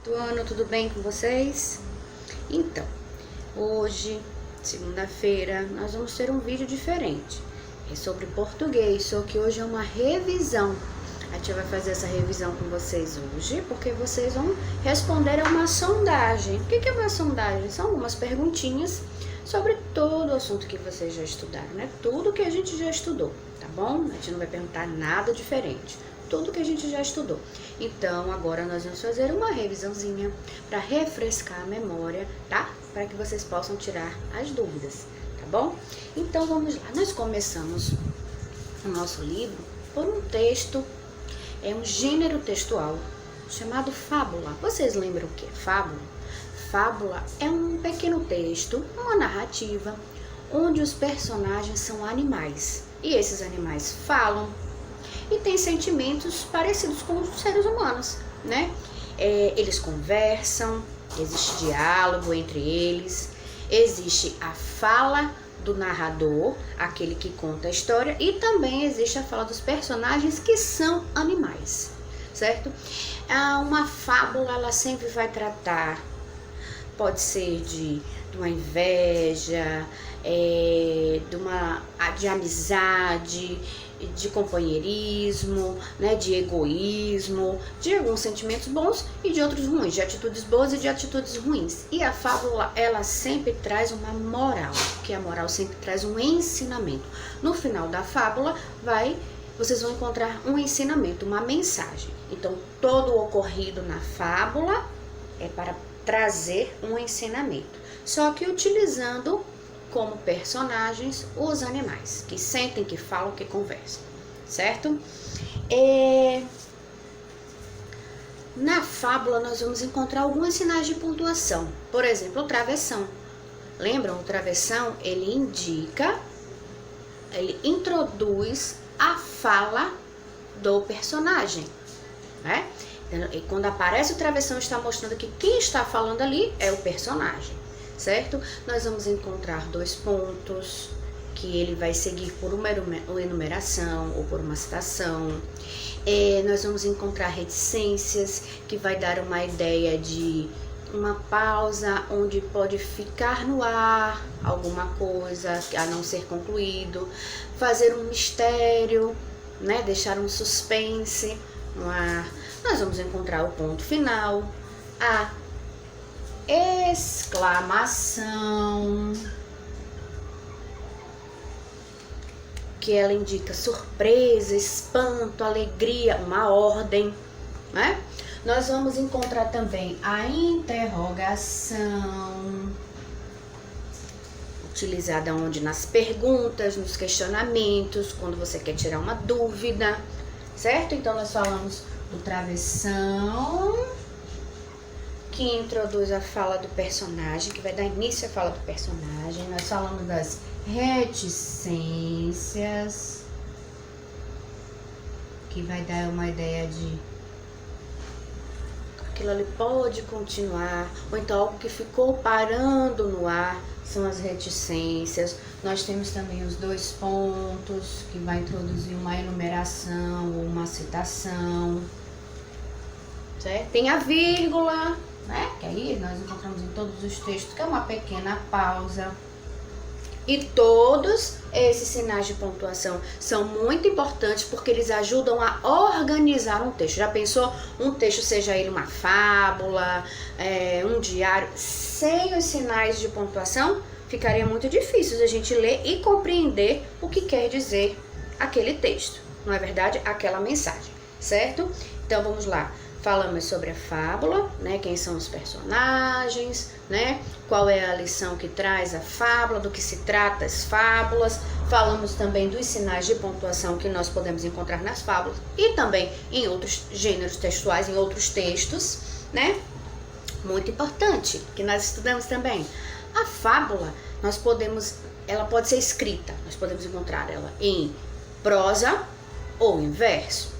Do ano, tudo bem com vocês? Então, hoje, segunda-feira, nós vamos ter um vídeo diferente. É sobre português, só que hoje é uma revisão. A tia vai fazer essa revisão com vocês hoje, porque vocês vão responder a uma sondagem. O que é uma sondagem? São algumas perguntinhas sobre todo o assunto que vocês já estudaram, né? Tudo que a gente já estudou, tá bom? A gente não vai perguntar nada diferente. Tudo que a gente já estudou. Então, agora nós vamos fazer uma revisãozinha para refrescar a memória, tá? Para que vocês possam tirar as dúvidas, tá bom? Então, vamos lá. Nós começamos o nosso livro por um texto, é um gênero textual chamado fábula. Vocês lembram o que é fábula? Fábula é um pequeno texto, uma narrativa, onde os personagens são animais. E esses animais falam, e tem sentimentos parecidos com os seres humanos, né? Eles conversam, existe diálogo entre eles, existe a fala do narrador, aquele que conta a história, e também existe a fala dos personagens que são animais, certo? Uma fábula, ela sempre vai tratar, pode ser de uma inveja, de amizade, de companheirismo, né, de egoísmo, de alguns sentimentos bons e de outros ruins, de atitudes boas e de atitudes ruins. E a fábula, ela sempre traz uma moral, que a moral sempre traz um ensinamento. No final da fábula, vocês vão encontrar um ensinamento, uma mensagem. Então, todo o ocorrido na fábula é para trazer um ensinamento, só que utilizando como personagens os animais, que sentem, que falam, que conversam, certo? Na fábula nós vamos encontrar alguns sinais de pontuação, por exemplo, o travessão. Lembram? O travessão, ele introduz a fala do personagem, né? E quando aparece o travessão, está mostrando que quem está falando ali é o personagem, certo? Nós vamos encontrar 2 pontos, que ele vai seguir por uma enumeração ou por uma citação. Nós vamos encontrar reticências, que vai dar uma ideia de uma pausa, onde pode ficar no ar alguma coisa a não ser concluído, fazer um mistério, né? Deixar um suspense no ar. Nós vamos encontrar o ponto final, a exclamação, que ela indica surpresa, espanto, alegria, uma ordem, né? Nós vamos encontrar também a interrogação, utilizada onde? Nas perguntas, nos questionamentos, quando você quer tirar uma dúvida, certo? Então, nós falamos do travessão, que introduz a fala do personagem, que vai dar início à fala do personagem. Nós falamos das reticências, que vai dar uma ideia de aquilo ali pode continuar, ou então algo que ficou parando no ar, são as reticências. Nós temos também os 2 pontos, que vai introduzir uma enumeração ou uma citação, certo? Tem a vírgula, né? Que aí nós encontramos em todos os textos, que é uma pequena pausa. E todos esses sinais de pontuação são muito importantes, porque eles ajudam a organizar um texto. Já pensou? Um texto, seja ele uma fábula, um diário, sem os sinais de pontuação, ficaria muito difícil a gente ler e compreender o que quer dizer aquele texto, não é verdade? Aquela mensagem, certo? Então vamos lá. Falamos sobre a fábula, né? Quem são os personagens, né? Qual é a lição que traz a fábula, do que se trata as fábulas. Falamos também dos sinais de pontuação que nós podemos encontrar nas fábulas e também em outros gêneros textuais, em outros textos, né? Muito importante, que nós estudamos também. A fábula, ela pode ser escrita, nós podemos encontrar ela em prosa ou em verso.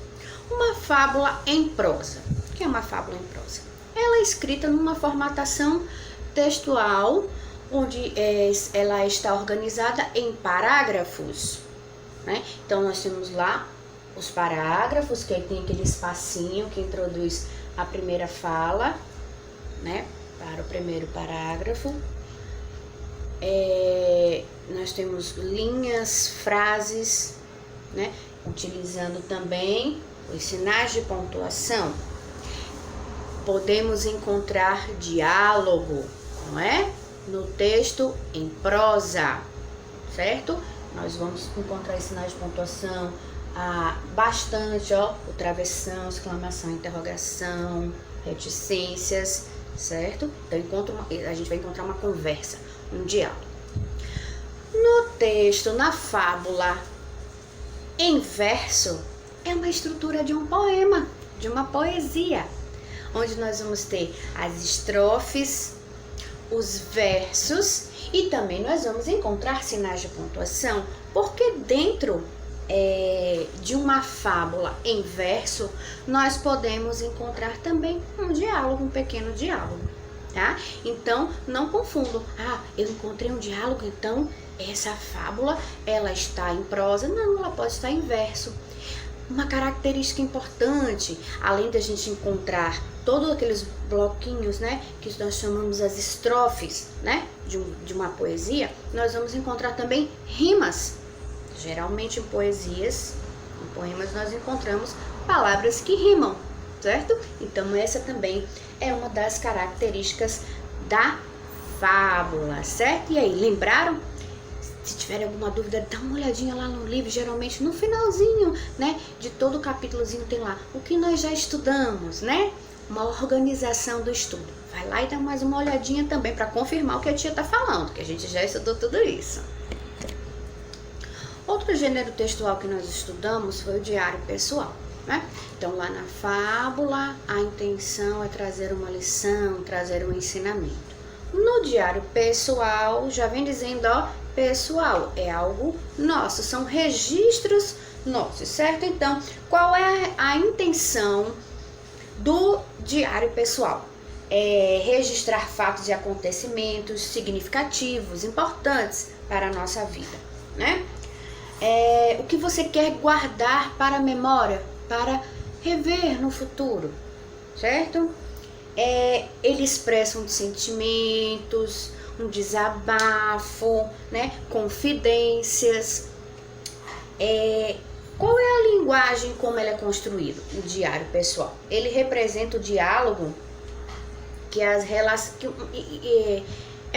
Uma fábula em prosa. O que é uma fábula em prosa? Ela é escrita numa formatação textual, onde ela está organizada em parágrafos, né? Então, nós temos lá os parágrafos, que aí tem aquele espacinho que introduz a primeira fala, né, para o primeiro parágrafo. Nós temos linhas, frases, né, utilizando também os sinais de pontuação. Podemos encontrar diálogo, não é? No texto em prosa, certo? Nós vamos encontrar os sinais de pontuação bastante, ó, o travessão, exclamação, interrogação, reticências, certo? Então a gente vai encontrar uma conversa, um diálogo. No texto, na fábula, em verso, é uma estrutura de um poema, de uma poesia, onde nós vamos ter as estrofes, os versos e também nós vamos encontrar sinais de pontuação, porque dentro de uma fábula em verso, nós podemos encontrar também um diálogo, um pequeno diálogo, tá? Então, não confundam. Eu encontrei um diálogo, então essa fábula, ela está em prosa. Não, ela pode estar em verso. Uma característica importante, além da gente encontrar todos aqueles bloquinhos, né, que nós chamamos as estrofes, né, de uma poesia, nós vamos encontrar também rimas. Geralmente em poesias, em poemas, nós encontramos palavras que rimam, certo? Então essa também é uma das características da fábula, certo? E aí, lembraram? Se tiverem alguma dúvida, dá uma olhadinha lá no livro, geralmente no finalzinho, né, de todo o capítulozinho tem lá o que nós já estudamos, né? Uma organização do estudo. Vai lá e dá mais uma olhadinha também para confirmar o que a tia tá falando, que a gente já estudou tudo isso. Outro gênero textual que nós estudamos foi o diário pessoal, né? Então, lá na fábula, a intenção é trazer uma lição, trazer um ensinamento. No diário pessoal, já vem dizendo, ó, pessoal, é algo nosso, são registros nossos, certo? Então, qual é a intenção do diário pessoal? É registrar fatos e acontecimentos significativos, importantes para a nossa vida, né? O que você quer guardar para a memória, para rever no futuro, certo? Ele expressa um sentimentos, um desabafo, né? Confidências. Qual é a linguagem como ela é construída? O diário pessoal. Ele representa o diálogo, que é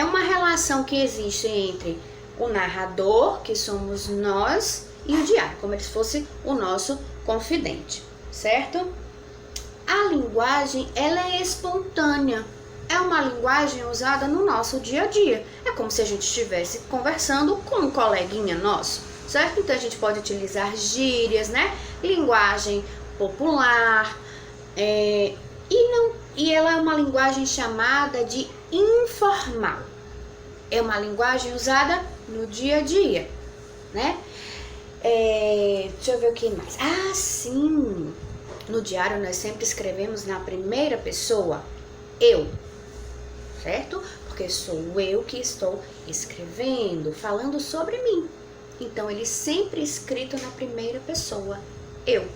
uma relação que existe entre o narrador, que somos nós, e o diário, como se fosse o nosso confidente, certo? A linguagem, ela é espontânea, é uma linguagem usada no nosso dia a dia. É como se a gente estivesse conversando com um coleguinha nosso, certo? Então a gente pode utilizar gírias, né? Linguagem popular, e ela é uma linguagem chamada de informal. É uma linguagem usada no dia a dia, né? Deixa eu ver o que mais. Sim! No diário nós sempre escrevemos na primeira pessoa, eu, certo? Porque sou eu que estou escrevendo, falando sobre mim. Então, ele sempre escrito na primeira pessoa, eu.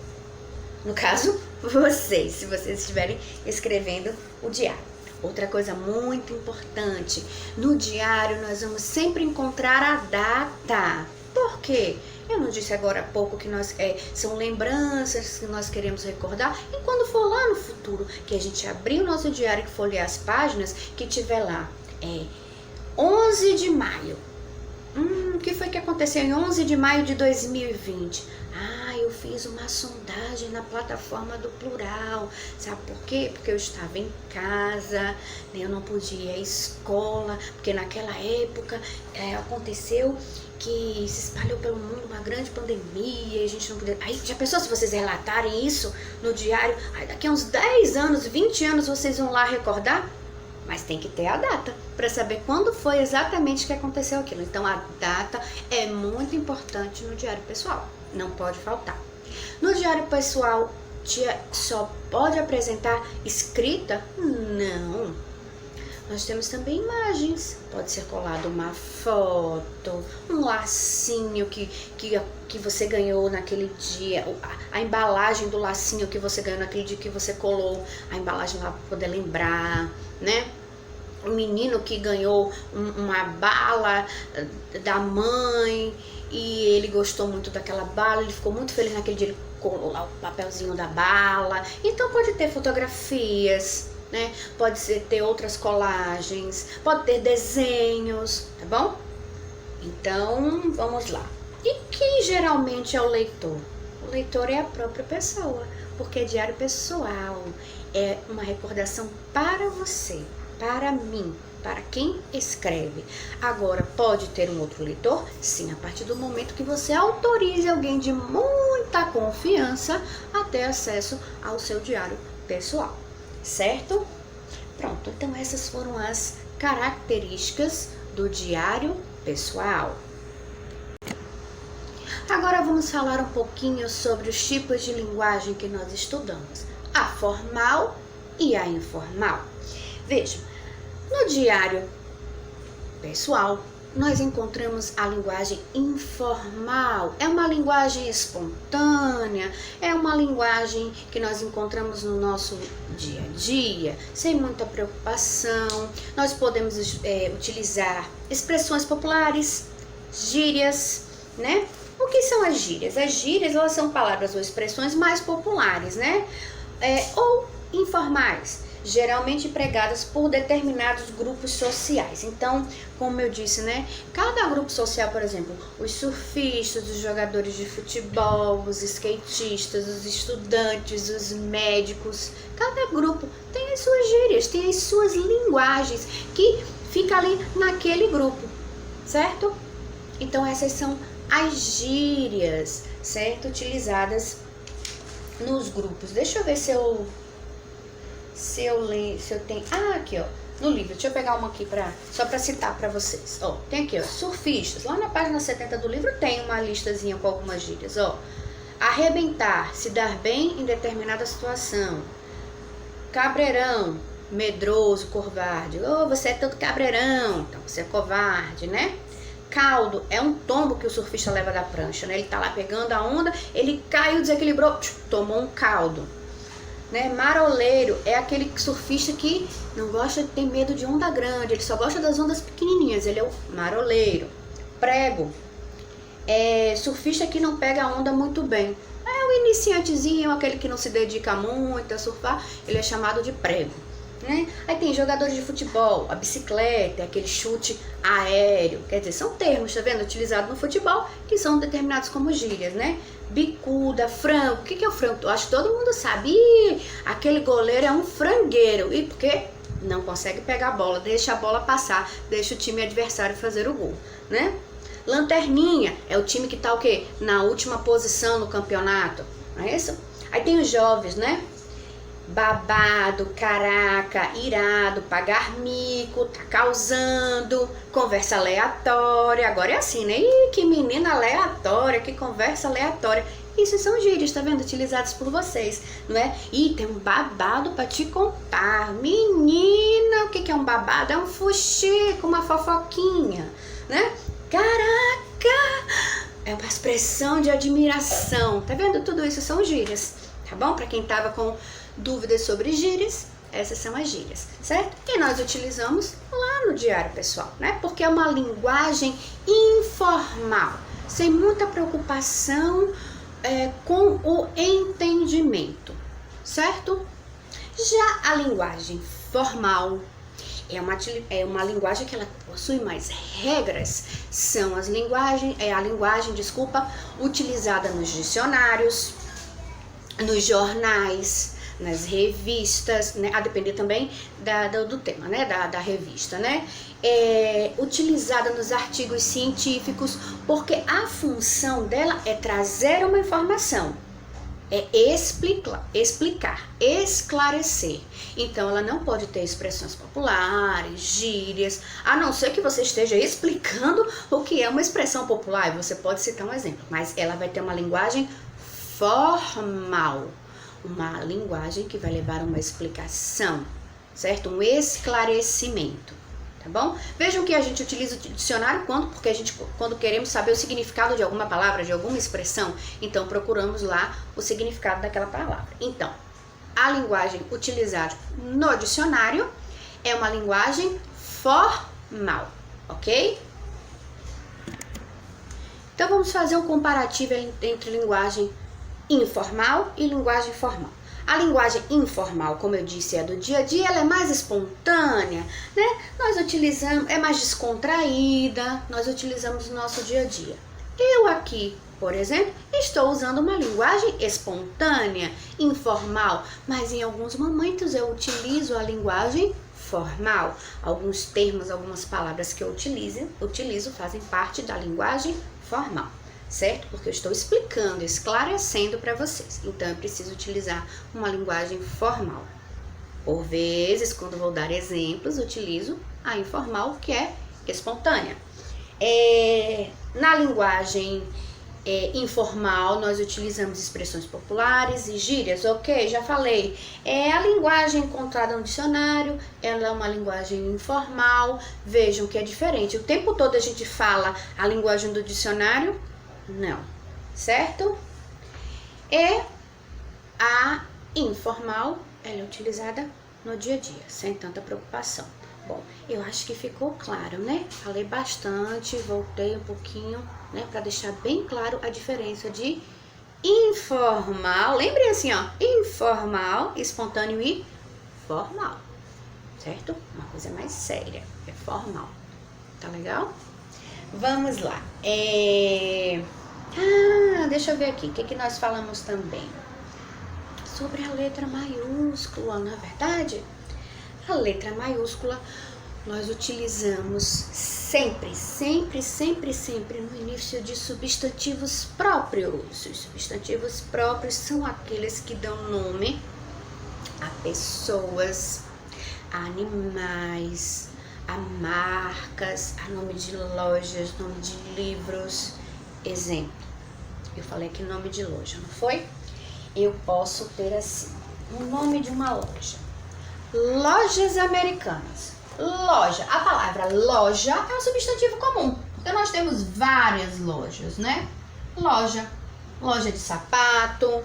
No caso, vocês, se vocês estiverem escrevendo o diário. Outra coisa muito importante, no diário nós vamos sempre encontrar a data. Por quê? Eu não disse agora há pouco que são lembranças que nós queremos recordar. E quando for lá no futuro, que a gente abrir o nosso diário e folhear as páginas, que tiver lá, 11 de maio. O que foi que aconteceu em 11 de maio de 2020? Eu fiz uma sondagem na plataforma do Plural. Sabe por quê? Porque eu estava em casa, né? Eu não podia ir à escola, porque naquela época aconteceu que se espalhou pelo mundo uma grande pandemia e a gente não podia... Aí, já pensou se vocês relatarem isso no diário? Aí daqui a uns 10 anos, 20 anos, vocês vão lá recordar? Mas tem que ter a data para saber quando foi exatamente que aconteceu aquilo. Então, a data é muito importante no diário pessoal. Não pode faltar. No diário pessoal, tia só pode apresentar escrita? Não. Nós temos também imagens. Pode ser colado uma foto, um lacinho que você ganhou naquele dia, a embalagem do lacinho que você ganhou naquele dia que você colou a embalagem lá para poder lembrar, né? O menino que ganhou uma bala da mãe e ele gostou muito daquela bala, ele ficou muito feliz naquele dia, ele colou lá o papelzinho da bala. Então pode ter fotografias, né? Pode ter outras colagens, pode ter desenhos, tá bom? Então vamos lá. E quem geralmente é o leitor? O leitor é a própria pessoa, porque é diário pessoal, é uma recordação para você, para mim, para quem escreve. Agora, pode ter um outro leitor? Sim, a partir do momento que você autorize alguém de muita confiança a ter acesso ao seu diário pessoal, certo? Pronto, então essas foram as características do diário pessoal. Agora vamos falar um pouquinho sobre os tipos de linguagem que nós estudamos, a formal e a informal. Vejam, no diário pessoal, nós encontramos a linguagem informal. É uma linguagem espontânea, é uma linguagem que nós encontramos no nosso dia a dia, sem muita preocupação. Nós podemos utilizar expressões populares, gírias, né? O que são as gírias? As gírias, elas são palavras ou expressões mais populares, né? Ou informais, geralmente empregadas por determinados grupos sociais. Então, como eu disse, né? Cada grupo social, por exemplo, os surfistas, os jogadores de futebol, os skatistas, os estudantes, os médicos, cada grupo tem as suas gírias, tem as suas linguagens que fica ali naquele grupo, certo? Então, essas são as gírias, certo? Utilizadas nos grupos. Deixa eu ver se eu tenho. Aqui, ó, no livro. Deixa eu pegar uma aqui só para citar para vocês. Ó, tem aqui, ó, surfistas. Lá na página 70 do livro tem uma listazinha com algumas gírias, ó. Arrebentar, se dar bem em determinada situação. Cabreirão, medroso, covarde. Você é todo cabreirão, então você é covarde, né? Caldo é um tombo que o surfista leva da prancha, né? Ele tá lá pegando a onda, ele caiu, desequilibrou, tomou um caldo, né? Maroleiro é aquele surfista que não gosta, tem medo de onda grande, ele só gosta das ondas pequenininhas, ele é o maroleiro. Prego é surfista que não pega a onda muito bem, é o iniciantezinho, aquele que não se dedica muito a surfar, ele é chamado de prego, né? Aí tem jogadores de futebol, a bicicleta, aquele chute aéreo, quer dizer, são termos, tá vendo, utilizados no futebol, que são determinados como gírias, né? Bicuda, frango, o que é o frango? Eu acho que todo mundo sabe. Aquele goleiro é um frangueiro, e porque não consegue pegar a bola, deixa a bola passar, deixa o time adversário fazer o gol, né? Lanterninha é o time que tá o quê? Na última posição no campeonato, não é isso? Aí tem os jovens, né? Babado, caraca, irado, pagar mico, tá causando, conversa aleatória. Agora é assim, né? Ih, que menina aleatória, que conversa aleatória. Isso são gírias, tá vendo? Utilizados por vocês, não é? Ih, tem um babado pra te contar. Menina, o que é um babado? É um fuxico, uma fofoquinha, né? Caraca! É uma expressão de admiração. Tá vendo? Tudo isso são gírias, tá bom? Pra quem tava com dúvidas sobre gírias, essas são as gírias, certo? E nós utilizamos lá no diário pessoal, né? Porque é uma linguagem informal, sem muita preocupação com o entendimento, certo? Já a linguagem formal é uma linguagem que ela possui mais regras, são a linguagem utilizada nos dicionários, nos jornais, nas revistas, né? A depender também do tema, né? Da revista, né? Utilizada nos artigos científicos, porque a função dela é trazer uma informação, é explicar, esclarecer. Então, ela não pode ter expressões populares, gírias, a não ser que você esteja explicando o que é uma expressão popular, e você pode citar um exemplo, mas ela vai ter uma linguagem formal, uma linguagem que vai levar a uma explicação, certo? Um esclarecimento, tá bom? Vejam que a gente utiliza o dicionário quando queremos saber o significado de alguma palavra, de alguma expressão, então procuramos lá o significado daquela palavra. Então, a linguagem utilizada no dicionário É uma linguagem formal, ok? Então vamos fazer um comparativo entre linguagem informal e linguagem formal. A linguagem informal, como eu disse, é do dia a dia, ela é mais espontânea, né? Nós utilizamos, é mais descontraída, nós utilizamos no nosso dia a dia. Eu aqui, por exemplo, estou usando uma linguagem espontânea, informal, mas em alguns momentos eu utilizo a linguagem formal. Alguns termos, algumas palavras que eu utilizo fazem parte da linguagem formal, certo? Porque eu estou explicando, esclarecendo para vocês. Então, eu preciso utilizar uma linguagem formal. Por vezes, quando vou dar exemplos, utilizo a informal, que é espontânea. Na linguagem informal, nós utilizamos expressões populares e gírias, ok? Já falei. A linguagem encontrada no dicionário, ela é uma linguagem informal. Vejam que é diferente. O tempo todo a gente fala a linguagem do dicionário? Não, certo? E a informal, ela é utilizada no dia a dia, sem tanta preocupação. Bom, eu acho que ficou claro, né? Falei bastante, voltei um pouquinho, né? Para deixar bem claro a diferença de informal. Lembrem assim, ó, informal, espontâneo e formal, certo? Uma coisa mais séria, é formal. Tá legal? Vamos lá. Deixa eu ver aqui, o que nós falamos também? Sobre a letra maiúscula, não é verdade? A letra maiúscula nós utilizamos sempre no início de substantivos próprios. Os substantivos próprios são aqueles que dão nome a pessoas, a animais, a marcas, a nome de lojas, nome de livros. Exemplo, eu falei aqui nome de loja, não foi? Eu posso ter assim, o nome de uma loja. Lojas Americanas. Loja, a palavra loja é um substantivo comum, porque nós temos várias lojas, né? Loja de sapato,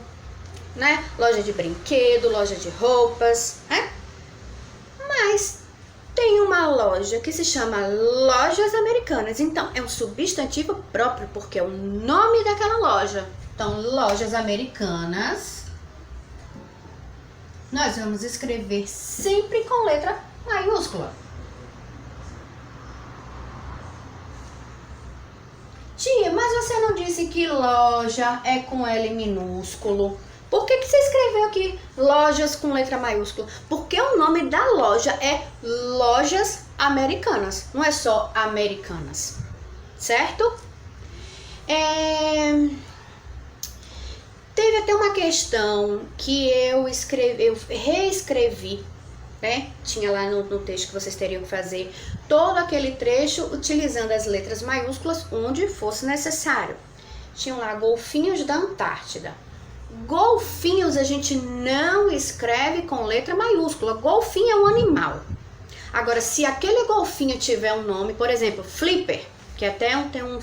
né? Loja de brinquedo, loja de roupas, né? Mas tem uma loja que se chama Lojas Americanas, então é um substantivo próprio, porque é o nome daquela loja. Então, Lojas Americanas, nós vamos escrever sempre com letra maiúscula. Tia, mas você não disse que loja é com L minúsculo? Por que você escreveu aqui lojas com letra maiúscula? Porque o nome da loja é Lojas Americanas, não é só Americanas, certo? Teve até uma questão que eu reescrevi, né? Tinha lá no texto que vocês teriam que fazer todo aquele trecho utilizando as letras maiúsculas onde fosse necessário. Tinham lá golfinhos da Antártida. Golfinhos a gente não escreve com letra maiúscula. Golfinho é um animal. Agora, se aquele golfinho tiver um nome, por exemplo, Flipper, que até tem um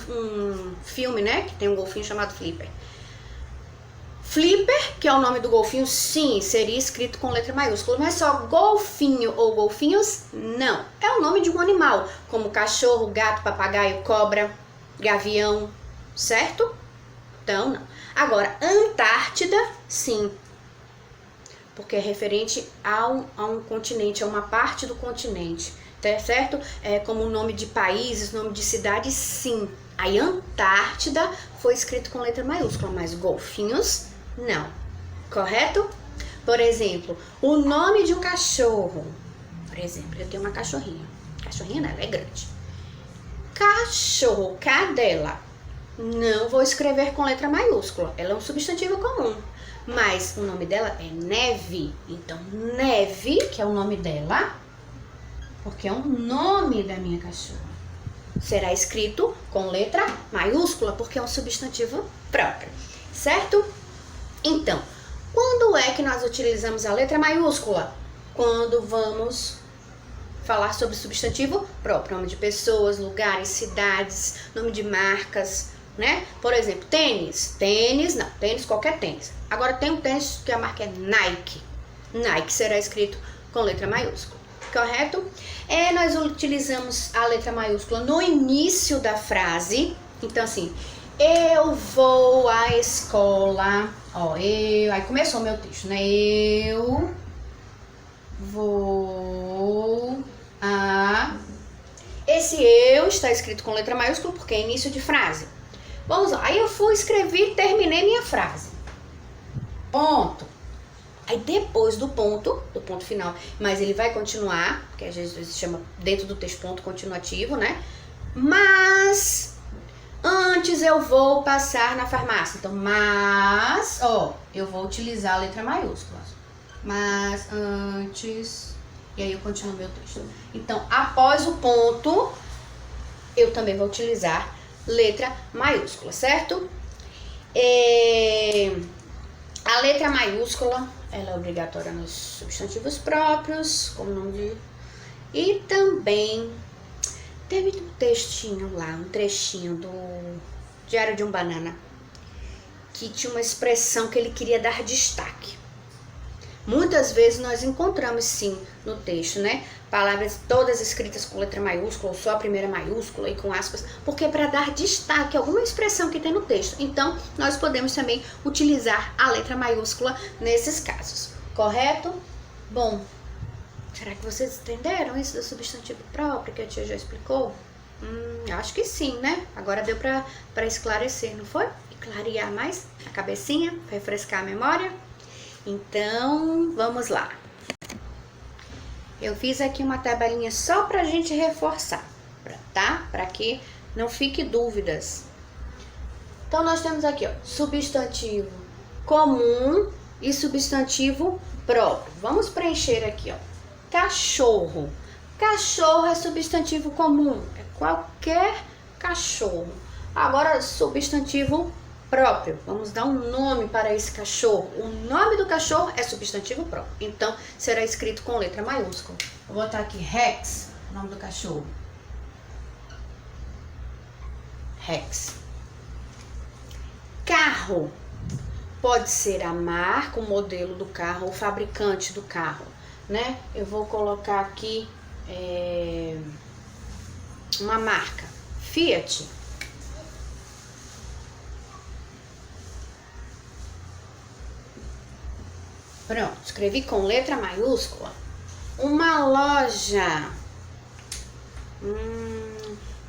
filme, né? Que tem um golfinho chamado Flipper. Flipper, que é o nome do golfinho, sim, seria escrito com letra maiúscula, mas só golfinho ou golfinhos, não. É o nome de um animal, como cachorro, gato, papagaio, cobra, gavião, certo? Então, não. Agora, Antártida, sim, porque é referente a um continente, a uma parte do continente, tá certo? É como nome de países, nome de cidades, sim. Aí, Antártida foi escrito com letra maiúscula, mas golfinhos, não, correto? Por exemplo, o nome de um cachorro. Por exemplo, eu tenho uma cachorrinha. Cachorrinha, ela é grande. Cachorro, cadela. Não vou escrever com letra maiúscula. Ela é um substantivo comum. Mas o nome dela é Neve. Então, Neve, que é o nome dela, porque é o nome da minha cachorra, será escrito com letra maiúscula, porque é um substantivo próprio, certo? Então, quando é que nós utilizamos a letra maiúscula? Quando vamos falar sobre substantivo próprio, nome de pessoas, lugares, cidades, nome de marcas, né? Por exemplo, tênis. Tênis, não, tênis, qualquer tênis. Agora tem um tênis que a marca é Nike. Nike será escrito com letra maiúscula. correto? Nós utilizamos a letra maiúscula no início da frase. Então, assim, eu vou à escola. Ó, aí começou o meu texto, né? Eu vou a... Esse eu está escrito com letra maiúscula porque é início de frase. Vamos lá. Aí eu fui escrever e terminei minha frase. Ponto. Aí depois do ponto final, mas ele vai continuar, porque às vezes se chama dentro do texto ponto continuativo, né? Mas antes eu vou passar na farmácia. Então, mas, ó, eu vou utilizar a letra maiúscula. Mas antes, e aí eu continuo meu texto. Então, após o ponto, eu também vou utilizar letra maiúscula, certo? A letra maiúscula, ela é obrigatória nos substantivos próprios, como o nome de... E também teve um textinho lá, um trechinho do Diário de um Banana, que tinha uma expressão que ele queria dar destaque. Muitas vezes nós encontramos sim no texto, né? Palavras todas escritas com letra maiúscula ou só a primeira maiúscula e com aspas, porque é para dar destaque a alguma expressão que tem no texto. Então, nós podemos também utilizar a letra maiúscula nesses casos, correto? Bom, será que vocês entenderam isso do substantivo próprio que a tia já explicou? Acho que sim, né? Agora deu para esclarecer, não foi? E clarear mais a cabecinha, refrescar a memória. Então, vamos lá. Eu fiz aqui uma tabelinha só pra gente reforçar, tá? Para que não fique dúvidas. Então, nós temos aqui, ó, substantivo comum e substantivo próprio. Vamos preencher aqui, ó. Cachorro. Cachorro é substantivo comum, é qualquer cachorro. Agora, substantivo próprio. Vamos dar um nome para esse cachorro. O nome do cachorro é substantivo próprio. Então, será escrito com letra maiúscula. Vou botar aqui Rex, nome do cachorro. Rex. Carro. Pode ser a marca, o modelo do carro, o fabricante do carro, né? Eu vou colocar aqui uma marca. Fiat. Pronto, escrevi com letra maiúscula. Uma loja.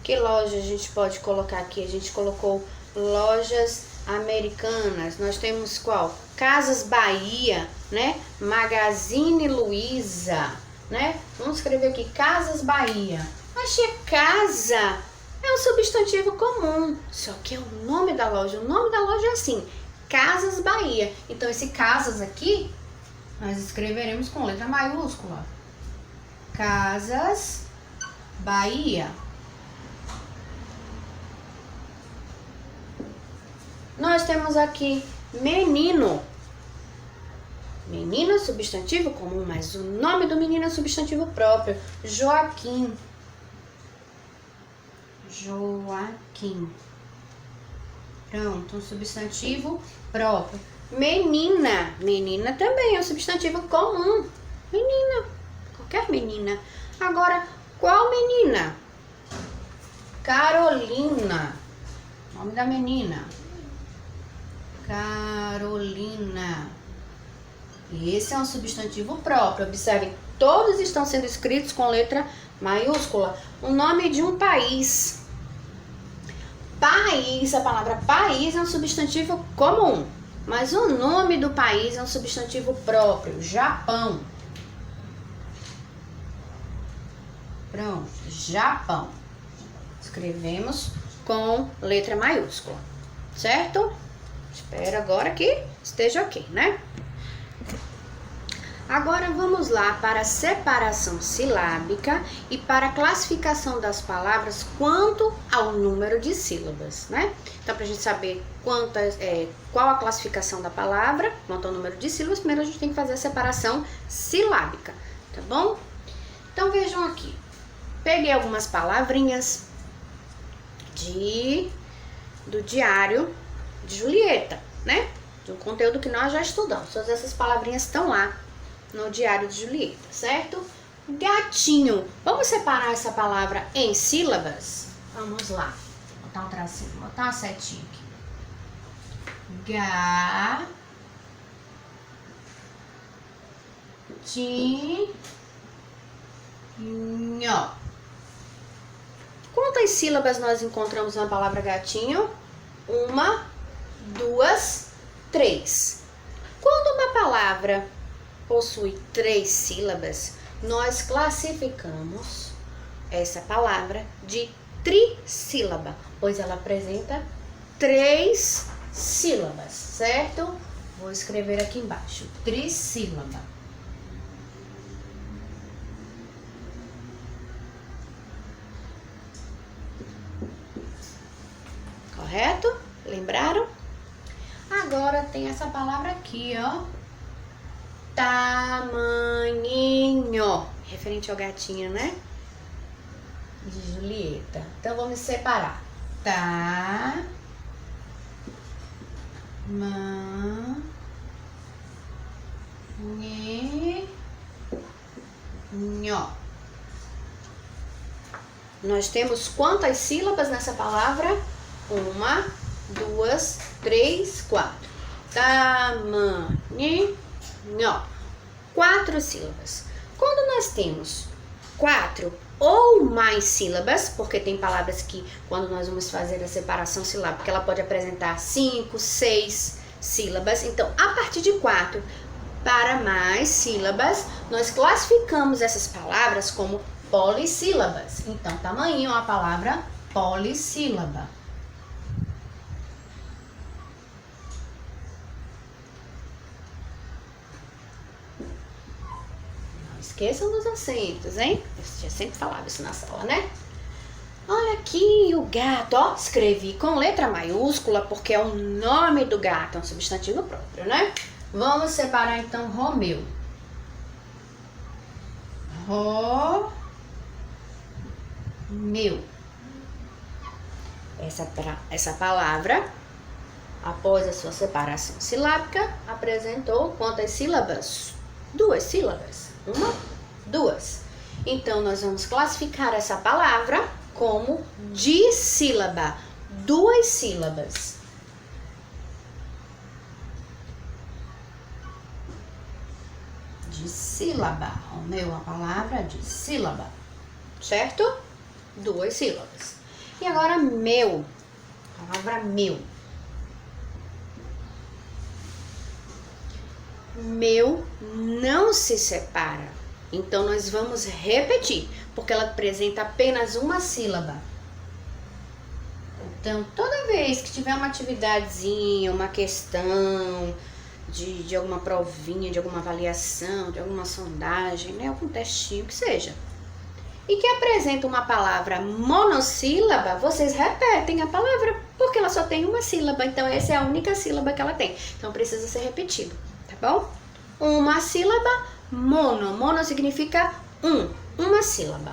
Que loja a gente pode colocar aqui? A gente colocou lojas americanas. Nós temos qual? Casas Bahia, né? Magazine Luiza, né? Vamos escrever aqui Casas Bahia. Achei casa é um substantivo comum, só que é o nome da loja. O nome da loja é assim, Casas Bahia. Então esse Casas aqui nós escreveremos com letra maiúscula. Casas Bahia. Nós temos aqui menino. Menino é substantivo comum, mas o nome do menino é substantivo próprio. Joaquim. Joaquim. Pronto, um substantivo próprio. Menina. Menina também é um substantivo comum. Menina. Qualquer menina. Agora, qual menina? Carolina. Nome da menina. Carolina. Esse é um substantivo próprio. Observem, todos estão sendo escritos com letra maiúscula. O nome de um país. País, a palavra país é um substantivo comum, mas o nome do país é um substantivo próprio. Japão. Pronto, Japão. Escrevemos com letra maiúscula, certo? Espero agora que esteja ok, né? Agora vamos lá para a separação silábica e para a classificação das palavras quanto ao número de sílabas, né? Então, para a gente saber qual a classificação da palavra, quanto ao número de sílabas, primeiro a gente tem que fazer a separação silábica, tá bom? Então, vejam aqui. Peguei algumas palavrinhas do diário de Julieta, né? De um conteúdo que nós já estudamos. Todas essas palavrinhas estão lá no diário de Julieta, certo? Gatinho. Vamos separar essa palavra em sílabas? Vamos lá. Vou botar um tracinho, vou botar uma setinha aqui. Gatinho. Quantas sílabas nós encontramos na palavra gatinho? 1, 2, 3. Quando uma palavra possui 3 sílabas, nós classificamos essa palavra de trissílaba, pois ela apresenta 3 sílabas, certo? Vou escrever aqui embaixo, trissílaba. Correto? Lembraram? Agora tem essa palavra aqui, ó. Tamanhinho. Referente ao gatinho, né? De Julieta. Então, vamos separar. Tamanhinho. Nós temos quantas sílabas nessa palavra? 1, 2, 3, 4. Tamanhinho. 4 sílabas. Quando nós temos 4 ou mais sílabas, porque tem palavras que, quando nós vamos fazer a separação silábica, ela pode apresentar 5, 6 sílabas. Então, a partir de 4 para mais sílabas, nós classificamos essas palavras como polissílabas. Então, tamanhinho é uma palavra polissílaba. Esqueçam dos acentos, hein? Eu sempre falava isso na sala, né? Olha aqui o gato, ó. Escrevi com letra maiúscula porque é o nome do gato, é um substantivo próprio, né? Vamos separar então Romeu. Romeu. Essa palavra, após a sua separação silábica, apresentou quantas sílabas? 2 sílabas. 1, 2. Então, nós vamos classificar essa palavra como dissílaba. 2 sílabas. Dissílaba. Romeu, a palavra dissílaba. Certo? 2 sílabas. E agora, meu. A palavra meu. Meu não se separa. Então, nós vamos repetir, porque ela apresenta apenas uma sílaba. Então, toda vez que tiver uma atividadezinha, uma questão de alguma provinha, de alguma avaliação, de alguma sondagem, né, algum testinho, que seja, e que apresenta uma palavra monossílaba, vocês repetem a palavra, porque ela só tem uma sílaba. Então, essa é a única sílaba que ela tem. Então, precisa ser repetido. Bom? Uma sílaba, mono. Mono significa uma sílaba.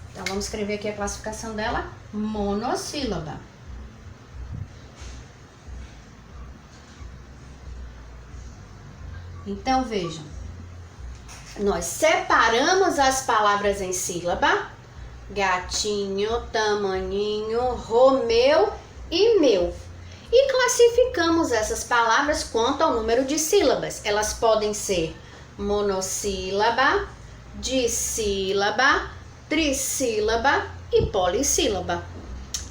Então, vamos escrever aqui a classificação dela. Monossílaba. Então, vejam. Nós separamos as palavras em sílaba. Gatinho, tamanhinho, Romeu e meu. E classificamos essas palavras quanto ao número de sílabas. Elas podem ser monossílaba, dissílaba, trissílaba e polissílaba.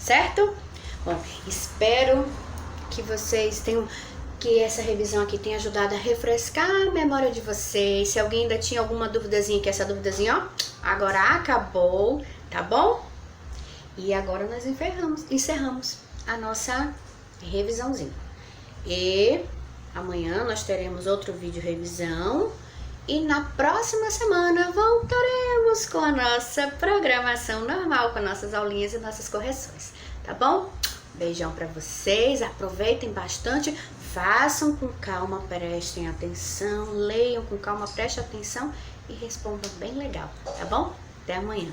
Certo? Bom, espero que vocês tenham, que essa revisão aqui tenha ajudado a refrescar a memória de vocês. Se alguém ainda tinha alguma duvidazinha, que essa duvidazinha, ó, agora acabou, tá bom? E agora nós encerramos a nossa revisãozinha. E amanhã nós teremos outro vídeo revisão e na próxima semana voltaremos com a nossa programação normal, com nossas aulinhas e nossas correções, tá bom? Beijão pra vocês, aproveitem bastante, façam com calma, prestem atenção, leiam com calma, prestem atenção e respondam bem legal, tá bom? Até amanhã.